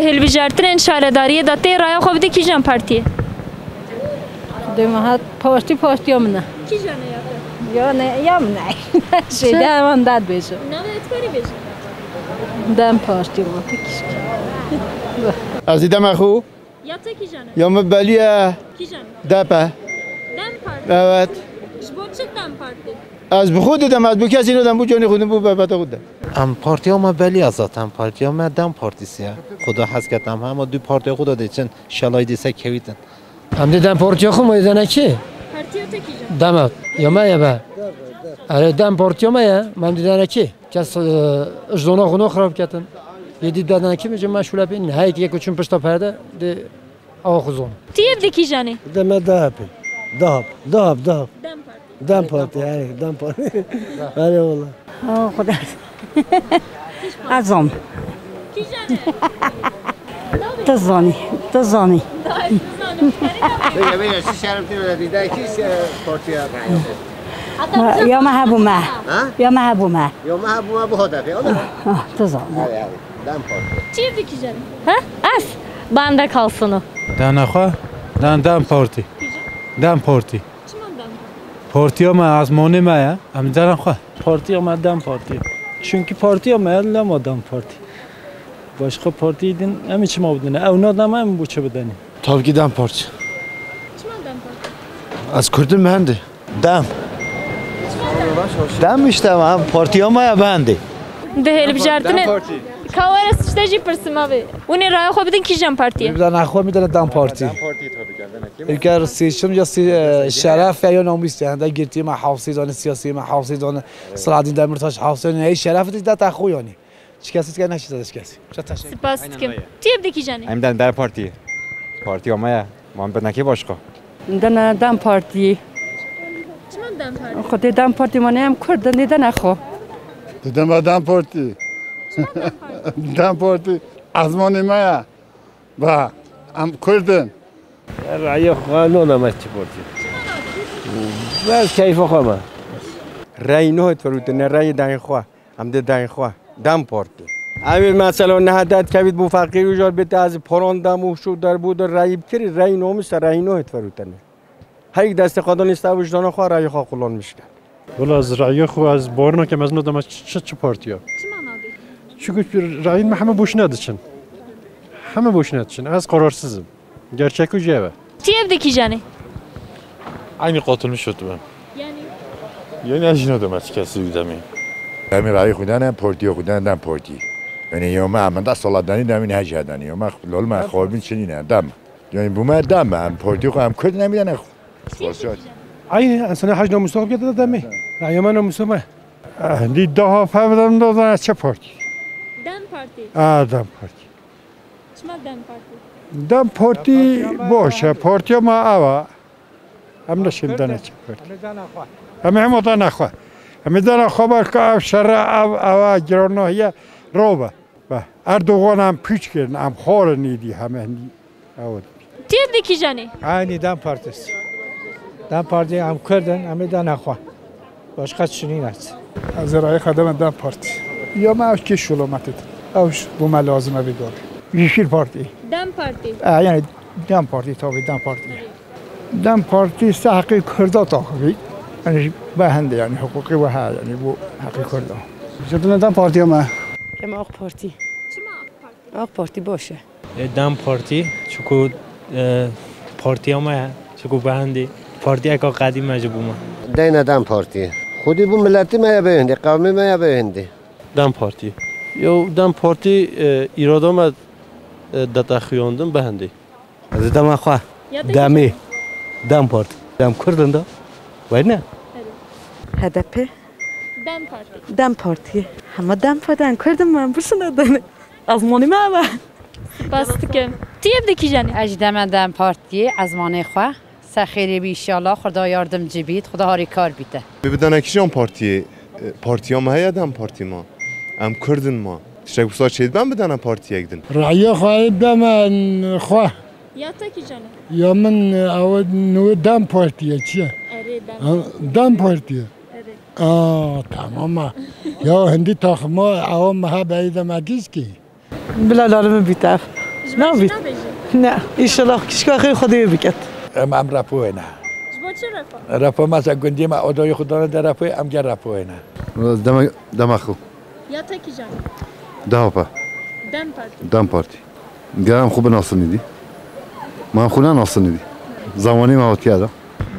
هلویجارترین شهرداری داده رای خوب دی کی جان پارتی دم پاشتی منه کی جانه یا نه یا نه شده من داد بشه نه اتفاری بشه دم پاشتی ما تکیش از دیدم خو یا تا کی جانه یا مبلیه کی جانه دپه دم پارتی evet شبو چه دم پارتی از بخود دیدم از بو کسی ندم بو جانی خودم بو بابت خودم پارتی ها ما بلی ازاتم پارتی ها ما دم پارتیسیه خدا حس کردم همه دو پارتی خدا دیدن شلای دیسه کویدن هم دیدم پارتی ها خو میدن کی پارتی تا کی جان دم یا ما یا با آره دم پارتی ها ما یا من دیدن کی کس اجدونا خونو خراب کردن یه دیدن کی میگه مشغول بین هایی که کوچون پشت پرده ده آخوزون تیف دی کی جانه دم داب دم دم پارتی دم پارتی بله والله خدا ازم کی جانه تزانی بگه چی شرمتی رو دیده کی پارتی یا محبومه یا محبومه بو هدفه تزانی دم پارتی تیف دی کی جانه Ha? Az. Bende kalsın o. دنخوا دم پارتی دم پارتی چمان دم پارتی ها ما از مانه ما یا هم دنخوا پارتی ها دم پارتی çünkü parti ama elim adam parti başka partiydin hem içim avdine evna da mı bu çabedani tabii ki dam parti چمان دم پارتی az Kürt'üm bendi دم işte ama parti ها ما یا بنده ده هلویجارترین کاورس چه جی پرسیم abi اون رای خوب دی کی جان پارتی میدن اخوان میدن دم پارتی اگر سیستم یا شرف یا ناموس یعنی گرتی ما حافظان سیاسی ما حافظان سلطان دمرتاش حافظان ای شرف دی دت اخو یعنی هیچ کسی که نشید هیچ کسی سپاس کم تیف دی کی جانه هم در پارتی ما من بدن کی باشقا دم پارتی چمان دم پارتی خود دم پارتی مانه هم کرد دیدن اخو دیدم دم پارتی دم پارتی از مانه ما و هم کردن رای قانون هم چی پارتی بس کیف خواهم رای نهت فروتن رای داین خوا هم ده داین خوا دم پارتی امیر مثلا نهادت کوید بو فقیر وجار بیت از پران دم و شو در بود رای بکری رای ناموس رای نهت فروتن هر یک دست قدان است وجدان خوا رای خوا قلان میشه ولی از رای خو از بارنا که مزنو دم چه پارتی ها چمان abi çünkü rayın همه boş نداشتن همه boş نداشتن az kararsızım gerçek o cevap تیف دی کی جانه aynı katılmış şutu ben یعنی yani ajinodım açıkçası yüzemi همین رای خودن پارتی خودن دم پارتی یعنی یوم من دست سالادانی دم این هجدانی یوم لول ما خوابین چنینه دم یعنی بوم دم هم پارتی خو هم کرد نمیدن خلاصات aynı sana hac namusu alıp getirdi demi rayıma namusu mu دی daha fevdem dozan çe parti دم پارتی دم parti چمان دم پارتی دم parti باشه parti ما اوا هم نشیدن چه parti هم o da نخوا هم دارن خبر که اف شر اوا گرانه روبه و اردوغان هم پیچ کردن هم خور نیدی همه اول تیف دی کی جانه aynı dam partisi dam parti هم کردن هم میدن اخوان başka چنین است از رای خدمت دم parti یا ما که شلومتت اوش bu ما لازمه بگار yeşil parti دم پارتی yani دم parti tabii دم parti دم parti حقی کردا تاخوی yani بهنده yani حقوقی و ها yani bu حقی کردا جدن دم parti ما کم آق پارتی چمان پارتی آق پارتی باشه دم پارتی çünkü پارتی ها ما çünkü بهنده پارتی اکا قدیم مجبومه دین دم پارتی خودی بو ملتی ما یا بهنده قومی ما یا بهنده دم پارتی یا دم پارتی ایرادام دتا خیاندم بهنده از دم اخوان دمی دم پارتی دم کردن دا وای نه هدفه دم پارتی دم پارتی همه دم پادن کردم من برسن دادن از مانی ما با سپاس کم تیف دی کی جانه اجدم دم پارتی از مانه خواه سخیری بی انشالله خدا yardımcı بید خدا هاری کار بیده بدن اکیشان پارتی ها ما یا دم پارتی ما هم کردن ما تشک بسا چید من بدن پارتی اگدن رای خواهی دم خواه یا تا کی جانه یا من اول نو دم پارتیه چیه اره دم پارتیه اره tamam ya hindi takma avam maha beyde magiz ki بلا دارم بیتف نبید نه ایشالله کشکا خیلی خودی بکت ام رپوه نه جبا چه رفا؟ رپو مثلا گندی ما آدای خدا در رپوه ام گر رپوه نه دمخو یا تکی جان دهپا دم پارتی دم پارتی گرم خوب ناسنیدی من خونه ناسنیدی زمانی موتی adam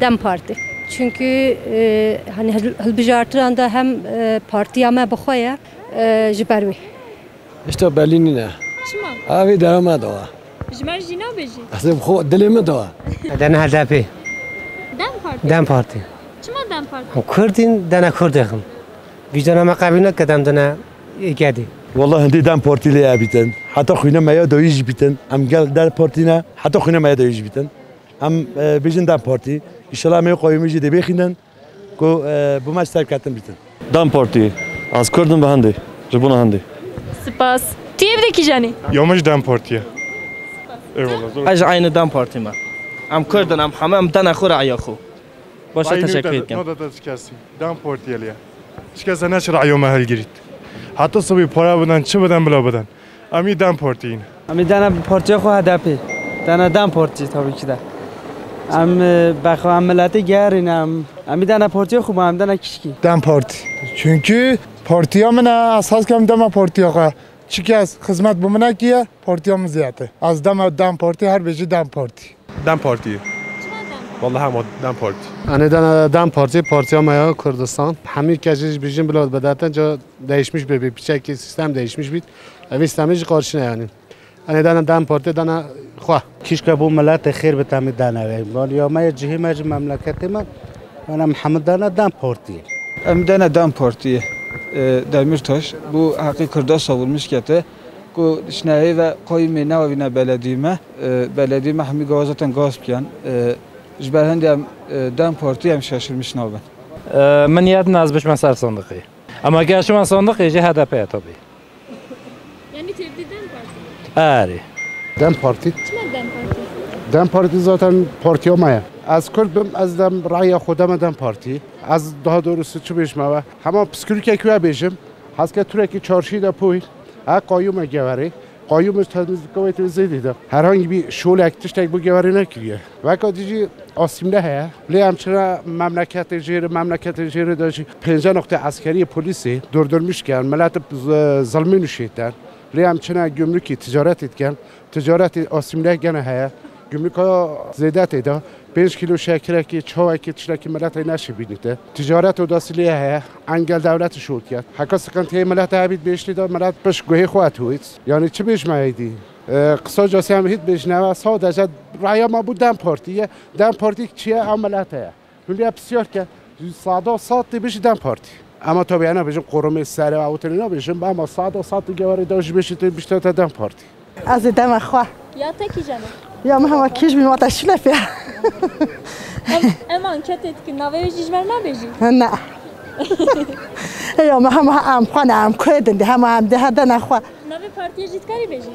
Dem Parti. Çünkü hani hilbijartıran da hem partiye me bixoye ji ber wê. İşte Berlin'i ne? Çima? Abi derame doğa. Jmer jina beji. Aslında bu dilimi doğa. دنا هدفی Dem parti? دم پارتی Çima dem parti? کردین دنا کرد هم ویژن ما قبیل نکردم دنا ایگادی والله هندي دام بارتي لي ابيتن حتى خوينا ما يدويج بيتن ام قال دار بارتينا حتى خوينا ما يدويج بيتن ام بيجن دام بارتي ان شاء الله ما يقوي ميجي دي بيخينن كو بما اشتراكاتن بيتن دام بارتي از كردن به هندي جبونا هندي Spas. Tu evdeki jani? يومش دام بارتي eyvallah zor اج aynı دام بارتي ما ام كردن ام حمام دنا خور عياخو باشه تشكر ederim. نو دا تشكاسي دام بارتي يليا تشكاسا نشر يوم هل جريت حتى صبي para بدن چه بدن بلا بدن امی دام پارتی امی دنا پارتی خو هدفی دنا دام پارتی tabii ki de ام بخو عملیاتی گرینم امی دنا پارتی خو هم دنا کیشکی دم پارتی çünkü partiyamın asas kam dama partiya çünkü az hizmet bumuna kiye partiyam ziyade az dam parti her beji dam parti دام پارتی والله هم دام پارتی أنا دام پارتی مایا کردستان همین کجیش بیشتر بلاد بداتن جا değişmiş bir şekil sistem değişmiş bir sistemci karşına yani. أنا دام پارتی دانا خوا کیش که بو ملت خیر به تام دانا ولی یا ما جهی مج مملکت ما انا محمد دانا دام پارتی ام دنا دام پارتی Demirtaş bu hakkı Kürt'e savunmuş ki ku şnehi ve koyme ne vina belediyeme hemi gazetten gaspken jberhen dem parti hem şaşırmış ne ben. من یاد ناز بش مسار صندوقی اما گاش من صندوقی جه هدف tabii. Yani tevdiden parti. آره دم پارتی Çima dem parti? دم پارتی zaten partiyamaya از کردم از دم رای خودم دم پارتی از daha doğrusu چه بیشم و همه پسکوریکه که بیشم هست که ترکی چارشی دا پوی ها قایوم گواری قایومش تمیزlik kuvveti zedide herhangi bir şöyle aktiflik bu gevarine kiriyor ve kadici asimle he liyam çıra memleket jeri da 5 nokta askeri polisi durdurmuşken millet zulmün şeytan liyam çıra gümrük ticaret etken ticaret asimle gene he gümrük zedat eda 5 kilo şekereki çavaki çileki millet neşi binide ticaret odasıyla he engel devleti şut yat hakka sıkıntı millet abid beşli da millet baş gohi xwat hoyt yani çi beş maydi kısaca hem hiç beş ne sadece raya ma bu dem partiye dem parti çiye ameliyat he hülya psiyor ki saat beş dem parti ama tabii ana bizim korumayı seri avutunu bizim ama saat gevari da beş işte dem parti از دم خوا Ya teki jani? یا ما هم کیش بیم وقت شلفه Em anket etkin nave ve jmer ne beji? نه یا ما هم ام خانه ام کردن ده هم ده دنا خوا Nave partiye jitkari beji?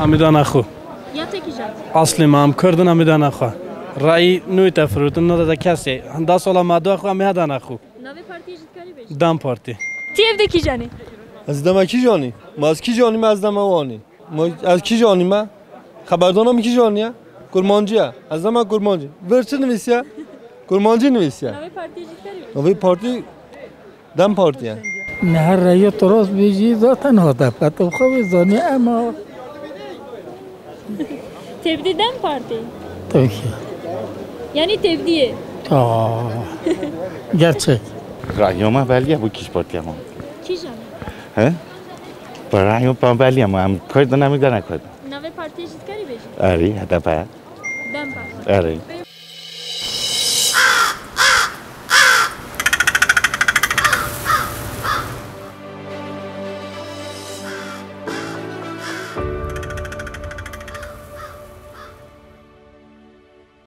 امیدان خو Ya teki jani? اصلی ما ام کردن امیدان خو رای نوی تفروت نه دا کسی دا سالا ما دو خو امیدان خو Nave partiye jitkari beji? دام پارتی Tu evdeki jani? از دم کی جانی ما از کی جانی ما از دم وانی ما از کی جانی ما خبردارم کی جانیه کرمانجیه از دم کرمانجی ورچه نویسیه کرمانجی نویسیه Nave partiye jitkari beji? نوی پارتی دم پارتیه نه هر رأی تراس بیجی ذاتن هدف تو خوب زانی اما Tevdiden parti. tabii ki. Yani tevdiye. Gerçek. رأیوم ولیه با کیش پارتی هم Ki jani? ها با رأیوم با ولی هم کردن نمیدونم کردن Nave partiye jitkari beji? آره هدف Dem parti. آره